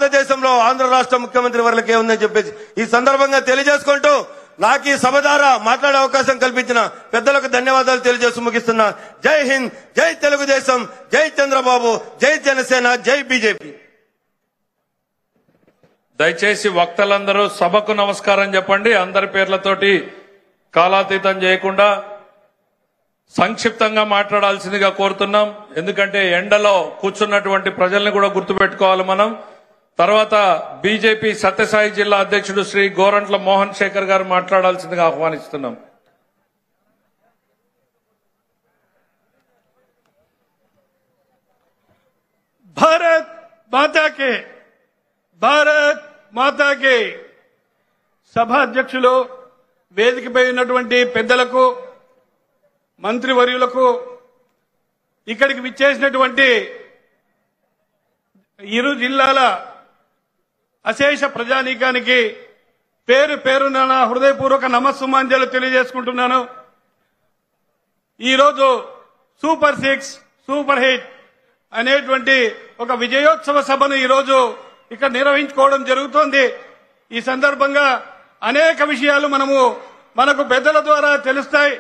భారతదేశంలో ఆంధ్ర రాష్ట్ర ముఖ్యమంత్రి వర్లకే ఉందని చెప్పేసి ఈ సందర్భంగా తెలియజేసుకుంటూ నాకు ఈ సభ ద్వారా మాట్లాడే అవకాశం కల్పించిన పెద్దలకు ధన్యవాదాలు తెలియజేస్తూ ముగిస్తున్నా. జై హింద్, జై తెలుగుదేశం, జై చంద్రబాబు, జై జనసేన, జై బీజేపీ. దయచేసి వక్తలందరూ సభకు నమస్కారం చెప్పండి. అందరి పేర్లతోటి కాలాతీతం చేయకుండా సంక్షిప్తంగా మాట్లాడాల్సిందిగా కోరుతున్నాం. ఎందుకంటే ఎండలో కూర్చున్నటువంటి ప్రజల్ని కూడా గుర్తుపెట్టుకోవాలి మనం. తర్వాత బీజేపీ సత్యసాయి జిల్లా అధ్యక్షుడు శ్రీ గోరంట్ల మోహన్ శేఖర్ గారు మాట్లాడాల్సిందిగా ఆహ్వానిస్తున్నాం. భారత్ మాతాకే, భారత్ మాతాకే. సభ అధ్యక్షులు, వేదికపై ఉన్నటువంటి పెద్దలకు, మంత్రివర్యులకు, ఇక్కడికి విచ్చేసినటువంటి ఇరు జిల్లాల అశేష ప్రజానీకానికి పేరు పేరున నా హృదయపూర్వక నమస్సుమాంజలు తెలియజేసుకుంటున్నాను. ఈరోజు సూపర్ 6 సూపర్ హిట్ అనేటువంటి ఒక విజయోత్సవ సభను ఈరోజు ఇక్కడ నిర్వహించుకోవడం జరుగుతోంది. ఈ సందర్భంగా అనేక విషయాలు మనకు పెద్దల ద్వారా తెలుస్తాయి.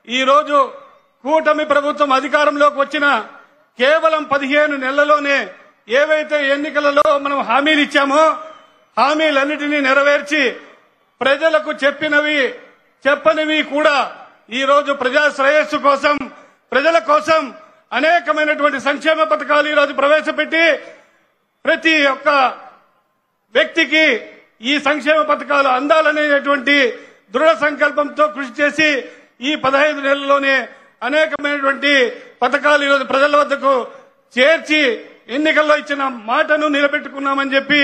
ఈ రోజు కూటమి ప్రభుత్వం అధికారంలోకి వచ్చిన కేవలం 15 నెలల్లోనే ఏవైతే ఎన్నికలలో మనం హామీలు ఇచ్చామో హామీలన్నిటినీ నెరవేర్చి ప్రజలకు చెప్పనివి కూడా ఈ రోజు ప్రజా శ్రేయస్సు కోసం, ప్రజల కోసం అనేకమైనటువంటి సంక్షేమ పథకాలు ఈ రోజు ప్రవేశపెట్టి ప్రతి ఒక్క వ్యక్తికి ఈ సంక్షేమ పథకాలు అందాలనేటువంటి దృఢ సంకల్పంతో కృషి చేసి ఈ 15 నెలల్లోనే అనేకమైనటువంటి పథకాలు ఈరోజు ప్రజల వద్దకు చేర్చి ఎన్నికల్లో ఇచ్చిన మాటను నిలబెట్టుకున్నామని చెప్పి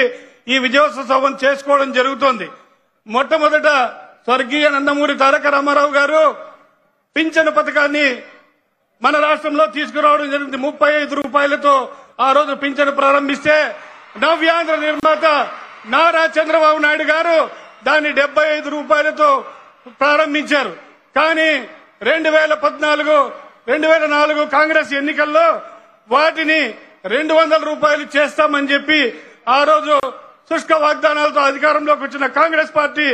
ఈ విజయోత్సవ సభను చేసుకోవడం జరుగుతోంది. మొట్టమొదట స్వర్గీయ నందమూరి తారక రామారావు గారు పింఛను పథకాన్ని మన రాష్ట్రంలో తీసుకురావడం జరిగింది. 35 రూపాయలతో ఆ రోజు పింఛను ప్రారంభిస్తే నవ్యాంధ్ర నిర్మాత నారా చంద్రబాబు నాయుడు గారు దాన్ని 75 రూపాయలతో ప్రారంభించారు. కానీ 2014 కాంగ్రెస్ ఎన్నికల్లో వాటిని 200 రూపాయలు చేస్తామని చెప్పి ఆ రోజు శుష్క వాగ్దానాలతో అధికారంలోకి వచ్చిన కాంగ్రెస్ పార్టీ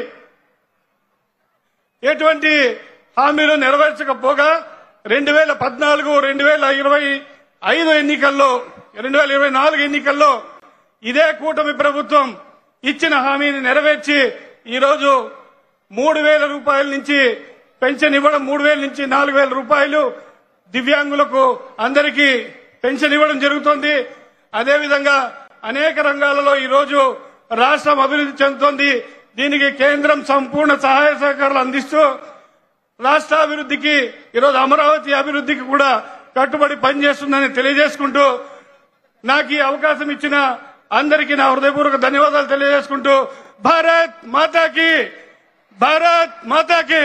ఎటువంటి హామీలు నెరవేర్చకపోగా 2014-2025 ఎన్నికల్లో 2024 ఎన్నికల్లో ఇదే కూటమి ప్రభుత్వం ఇచ్చిన హామీని నెరవేర్చి ఈరోజు 3000 రూపాయల నుంచి పెన్షన్ ఇవ్వడం, 3000 నుంచి 4000 రూపాయలు దివ్యాంగులకు అందరికీ పెన్షన్ ఇవ్వడం జరుగుతోంది. అదేవిధంగా అనేక రంగాలలో ఈరోజు రాష్ట్రం అభివృద్ధి చెందుతోంది. దీనికి కేంద్రం సంపూర్ణ సహాయ సహకారాలు అందిస్తూ రాష్ట్ర అభివృద్ధికి ఈరోజు అమరావతి అభివృద్ధికి కూడా కట్టుబడి పనిచేస్తుందని తెలియజేసుకుంటూ నాకు ఈ అవకాశం ఇచ్చిన అందరికీ నా హృదయపూర్వక ధన్యవాదాలు తెలియజేసుకుంటూ భారత్ మాతాకి, భారత్ మాతాకి.